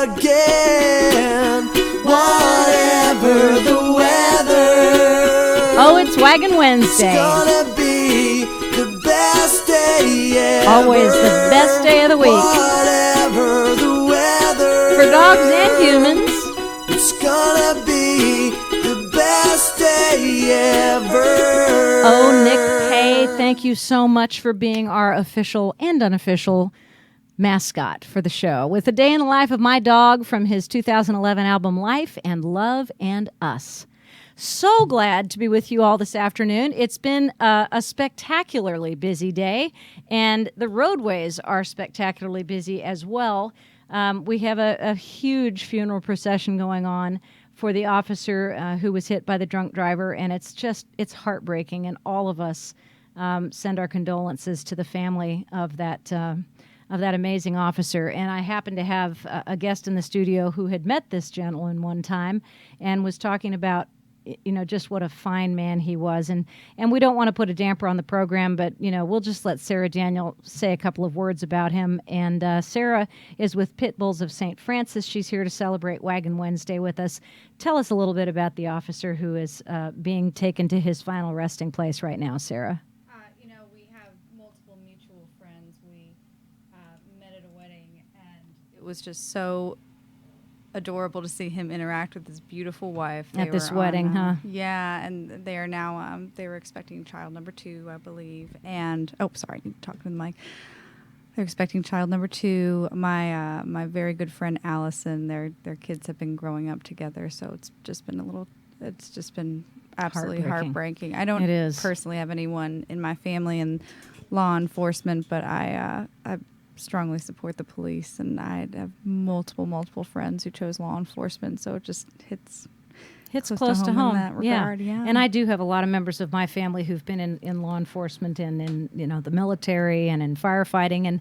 again, whatever the weather. Oh, it's Waggin Wednesdays. It's gonna be the best day ever. Always the best day of the week. Whatever the weather. For dogs and humans. It's gonna be the best day ever. Oh, Nick Kay, thank you so much for being our official and unofficial mascot for the show. With a day in the life of my dog from his 2011 album Life and Love and Us. So glad to be with you all this afternoon. It's been a spectacularly busy day, and the roadways are spectacularly busy as well. We have a huge funeral procession going on for the officer who was hit by the drunk driver, and it's heartbreaking, and all of us send our condolences to the family of that amazing officer. And I happened to have a guest in the studio who had met this gentleman one time and was talking about just what a fine man he was. And we don't want to put a damper on the program, but, we'll just let Sarah Daniel say a couple of words about him. And Sarah is with Pit Bulls of St. Francis. She's here to celebrate Waggin Wednesday with us. Tell us a little bit about the officer who is being taken to his final resting place right now, Sarah. We have multiple mutual friends. We met at a wedding, and it was just so adorable to see him interact with his beautiful wife. At this wedding, huh? Yeah, and they are now, they were expecting child number 2, I believe. And, sorry, I need to talk to the mic. They're expecting child number 2. My very good friend Allison, their kids have been growing up together, so it's just been absolutely heartbreaking. I don't personally have anyone in my family in law enforcement, but I strongly support the police, and I have multiple friends who chose law enforcement, so it just hits close to home in that regard. Yeah. And I do have a lot of members of my family who've been in law enforcement and in the military and in firefighting, and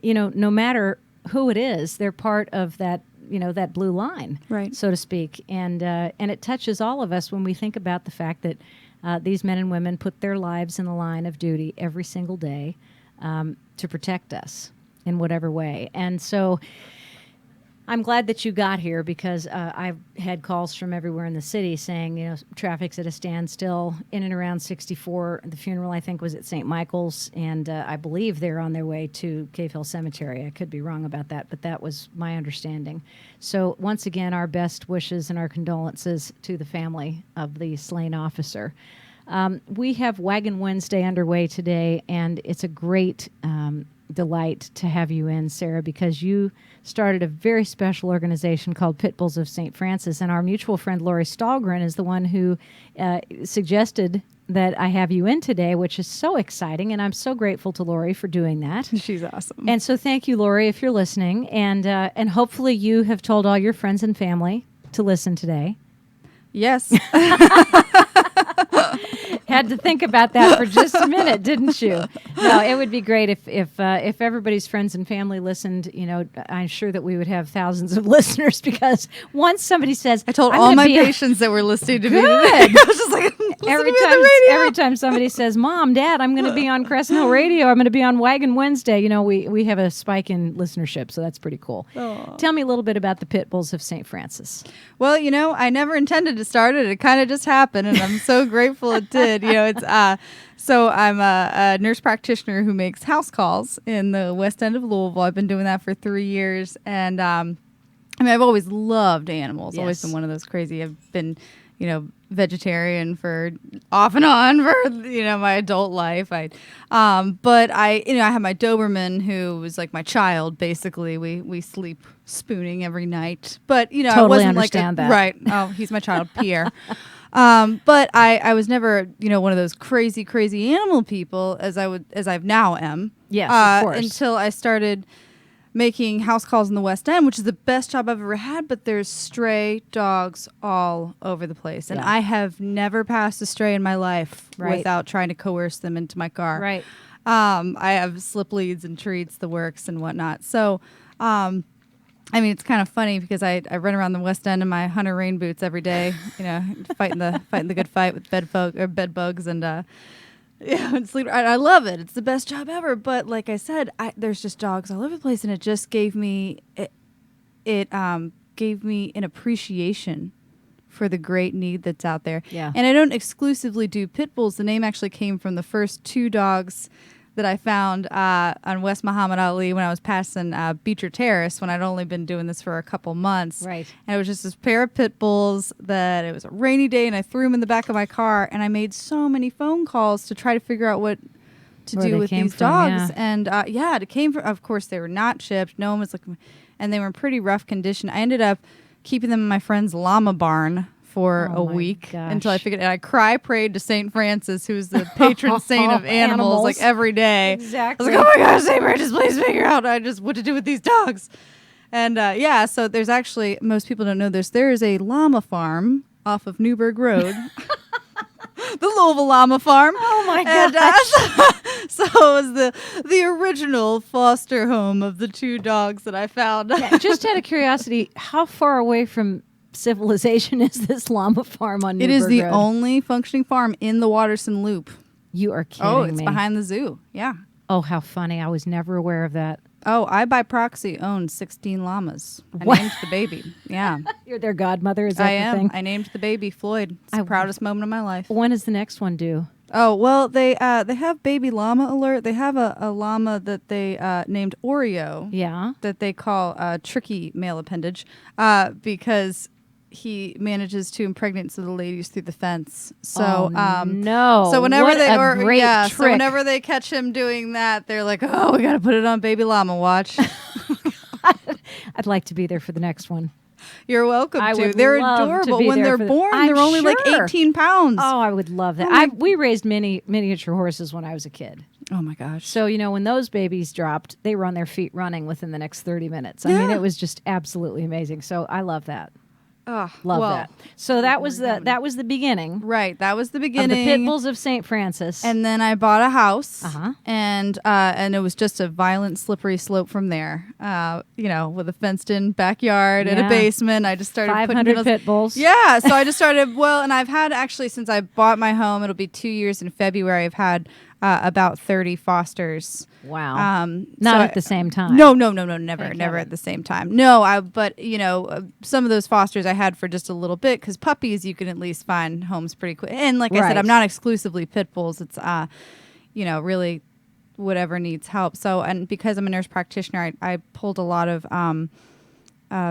no matter who it is, they're part of that that blue line, right, so to speak, and it touches all of us when we think about the fact that these men and women put their lives in the line of duty every single day to protect us in whatever way. And so I'm glad that you got here, because I've had calls from everywhere in the city saying, traffic's at a standstill in and around 64. The funeral, I think, was at St. Michael's, and I believe they're on their way to Cave Hill Cemetery. I could be wrong about that, but that was my understanding. So once again, our best wishes and our condolences to the family of the slain officer. We have Waggin Wednesday underway today, and it's a great delight to have you in, Sarah, because you started a very special organization called Pit Bulls of St. Francis, and our mutual friend Lori Stahlgren is the one who suggested that I have you in today, which is so exciting, and I'm so grateful to Lori for doing that. She's awesome. And so thank you, Lori, if you're listening, and hopefully you have told all your friends and family to listen today. Yes. Had to think about that for just a minute, didn't you? No, it would be great if everybody's friends and family listened. I'm sure that we would have thousands of listeners, because once somebody says, I told all my patients that were listening to me today. I was just like, every time somebody says, Mom, Dad, I'm going to be on Crescent Hill Radio, I'm going to be on Waggin Wednesday, we have a spike in listenership, so that's pretty cool. Aww. Tell Tell me a little bit about the Pit Bulls of St. Francis. Well, I never intended to start it. It kind of just happened, and I'm so grateful it did. So I'm a nurse practitioner who makes house calls in the west end of Louisville. I've been doing that for 3 years, and I've always loved animals. Yes. Always been one of those crazy. I've been, vegetarian for off and on for my adult life. But I have my Doberman, who was like my child. Basically, we sleep spooning every night. But totally I wasn't understand that. Right. Oh, he's my child, Pierre. But I was never, one of those crazy animal people as I now am. Yes, of course. Until I started making house calls in the West End, which is the best job I've ever had, but there's stray dogs all over the place. And I have never passed a stray in my life without trying to coerce them into my car. Right. I have slip leads and treats, the works and whatnot. So, it's kind of funny because I run around the West End in my Hunter rain boots every day, fighting the good fight with bed bugs and sleep. I love it. It's the best job ever. But like I said, there's just dogs all over the place, and it just gave me it gave me an appreciation for the great need that's out there. Yeah. And I don't exclusively do pit bulls. The name actually came from the first 2 dogs that I found on West Muhammad Ali when I was passing Beecher Terrace, when I'd only been doing this for a couple months. Right. And it was just this pair of pit bulls that it was a rainy day and I threw them in the back of my car, and I made so many phone calls to try to figure out what to Where do they with came these from, dogs. yeah. And it came from, of course, they were not shipped. No one was looking, and they were in pretty rough condition. I ended up keeping them in my friend's llama barn for Oh a my week gosh. until I figured. And I prayed to Saint Francis, who's the patron saint of animals, like every day. Exactly. I was like, oh my gosh, Saint Francis, please figure out what to do with these dogs. And so there's actually, most people don't know this, there is a llama farm off of Newburgh Road. The Louisville Llama Farm. Oh my And, gosh. so it was the original foster home of the 2 dogs that I found. Yeah, just out of curiosity, how far away from civilization is this llama farm on It Newburgh is the Road? only functioning farm in the Watterson Loop. You are kidding Oh, it's me. behind the zoo. Yeah. Oh, how funny. I was never aware of that. Oh, I by proxy own 16 llamas. I What? named the baby. Yeah. You're their godmother, is that I the am. thing? I named the baby Floyd. It's the proudest moment of my life. When is the next one due? Oh, well, they have baby llama alert. They have a llama that they named Oreo. Yeah. That they call tricky male appendage because he manages to impregnate some of the ladies through the fence. So no. So whenever What they a great so trick. whenever they catch him doing that, they're like, "Oh, we got to put it on baby llama watch." I'd like to be there for the next one. You're welcome I to. would They're love to adorable. be When there they're for the- born, I'm they're only like sure. 18 pounds. Oh, I would love that. We raised many miniature horses when I was a kid. Oh my gosh. So, when those babies dropped, they were on their feet running within the next 30 minutes. I mean, Yeah. it was just absolutely amazing. So I love that. Oh, Love well, that. So that was the beginning Right. That was the of the beginning. Pit Bulls of St. Francis. And then I bought a house, Uh-huh. and it was just a violent, slippery slope from there. With a fenced-in backyard and Yeah. a basement. I just started putting 500 pit bulls. Yeah, so I just started. Well, and I've had actually since I bought my home. It'll be 2 years in February. I've had about 30 fosters. Wow. So Not at the same time. No, never Thank never heaven. at the same time. No, but some of those fosters I had for just a little bit, because puppies you can at least find homes pretty quick. And like I Right. said, I'm not exclusively pit bulls. It's really whatever needs help. So, and because I'm a nurse practitioner, I pulled a lot of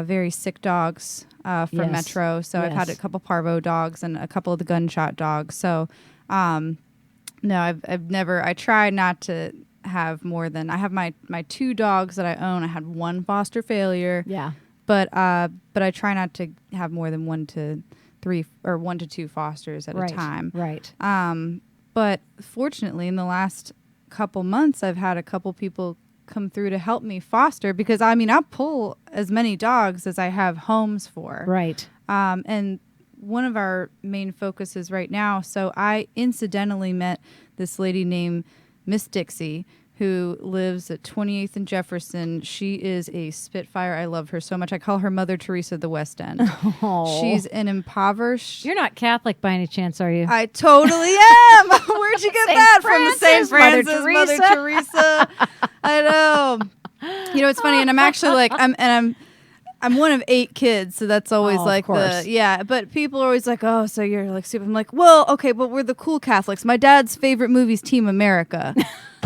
very sick dogs for Yes. Metro. So I've had a Yes. couple parvo dogs and a couple of the gunshot dogs. So no, I try not to have more than, I have my 2 dogs that I own. I had 1 foster failure. Yeah. But I try not to have more than 1 to 3 or 1 to 2 fosters at Right. a time. Right. But fortunately, in the last couple months, I've had a couple people come through to help me foster, because I'll pull as many dogs as I have homes for. Right. And one of our main focuses right now, so I incidentally met this lady named Miss Dixie, who lives at 28th and Jefferson. She is a spitfire. I love her so much. I call her Mother Teresa of the West End. Oh. She's an impoverished... You're not Catholic by any chance, are you? I totally am. Where'd you get Saint that from? The St. Francis, Francis, Mother Mother Teresa. I know. It's funny, and I'm actually like I'm one of 8 kids, so that's always Oh, of like course. But people are always like, oh, so you're like super. I'm like, well, okay, but we're the cool Catholics. My dad's favorite movie's Team America,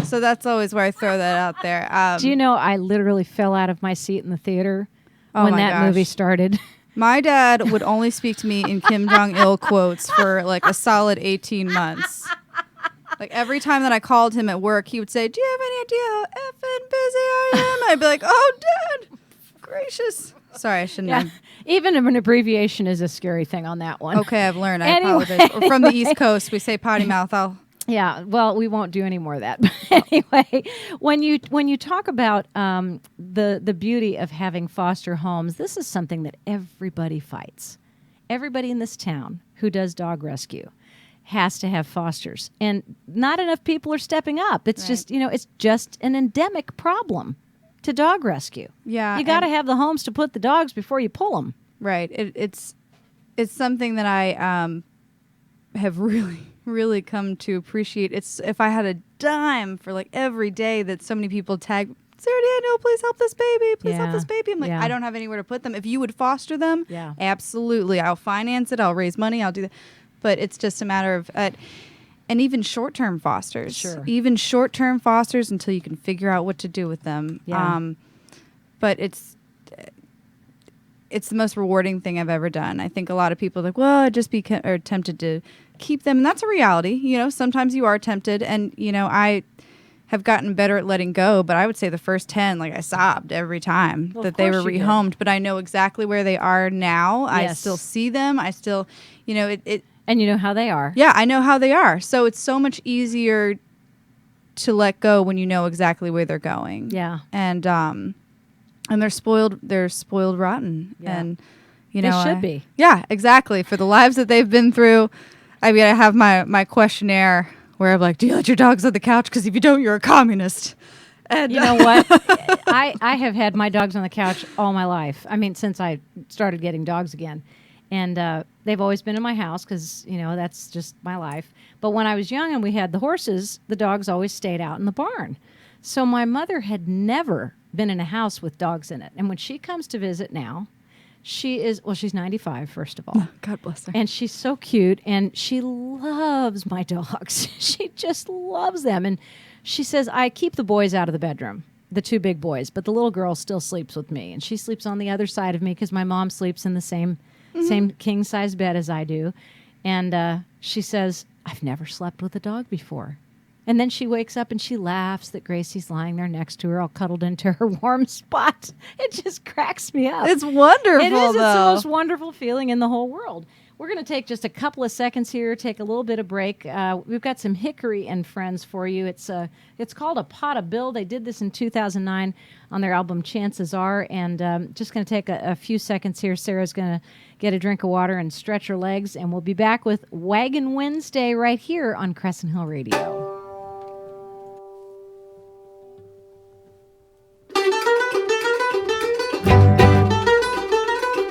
so that's always where I throw that out there. Do you know I literally fell out of my seat in the theater Oh when my that gosh. movie started? My dad would only speak to me in Kim Jong-il quotes for like a solid 18 months. Like every time that I called him at work, he would say, "Do you have any idea how effing busy I am?" I'd be like, "Oh, Dad, gracious." Sorry, I shouldn't Yeah. have. Even an abbreviation is a scary thing on that one. Okay, I've learned. I Anyway. apologize. We're from the East Coast. We say potty mouth. Yeah, well, we won't do any more of that. But anyway, when you talk about the beauty of having foster homes, this is something that everybody fights. Everybody in this town who does dog rescue has to have fosters, and not enough people are stepping up. It's Right. just it's just an endemic problem to dog rescue. Yeah, You got to and- have the homes to put the dogs before you pull them. Right. It's something that I have really come to appreciate. It's if I had a dime for like every day that so many people Sarah Daniel, please help this baby. Please help Yeah. this baby. I'm like, Yeah. I don't have anywhere to put them. If you would foster them, Yeah. absolutely. I'll finance it. I'll raise money. I'll do that. But it's just a matter of, and even short-term fosters. Sure. Even short-term fosters until you can figure out what to do with them. Yeah. But it's the most rewarding thing I've ever done. I think a lot of people are like, well, I'd just be are tempted to keep them. And that's a reality. You know, sometimes you are tempted. And, you know, I have gotten better at letting go. But I would say the first 10, like I sobbed every time Well, that of they were course you did. rehomed. But I know exactly where they are now. I Yes. still see them. I still, you know, it And you know how they are. yeah, I know how they are. So it's so much easier to let go when you know exactly where they're going. Yeah. And they're spoiled rotten. Yeah. And you They know, should be. Yeah, exactly. For the lives that they've been through. I mean, I have my questionnaire where I'm like, do you let your dogs on the couch? Because if you don't, you're a communist. And You know what? I have had my dogs on the couch all my life. I mean, since I started getting dogs again. And they've always been in my house because, you know, that's just my life. But when I was young and we had the horses, the dogs always stayed out in the barn. So my mother had never been in a house with dogs in it. And when she comes to visit now, she's 95, first of all. God bless her. And she's so cute, and she loves my dogs. She just loves them. And she says, I keep the boys out of the bedroom, the two big boys, but the little girl still sleeps with me. And she sleeps on the other side of me because my mom sleeps in the same king-size bed as I do. And she says, I've never slept with a dog before. And then she wakes up and she laughs that Gracie's lying there next to her, all cuddled into her warm spot. It just cracks me up. It's wonderful, It is. It's the though. most wonderful feeling in the whole world. We're going to take just a couple of seconds here, take a little bit of break. We've got some Hickory and Friends for you. It's called A Pot of Bill. They did this in 2009 on their album Chances Are. And just going to take a few seconds here. Sarah's going to get a drink of water and stretch her legs. And we'll be back with Waggin Wednesday right here on Crescent Hill Radio.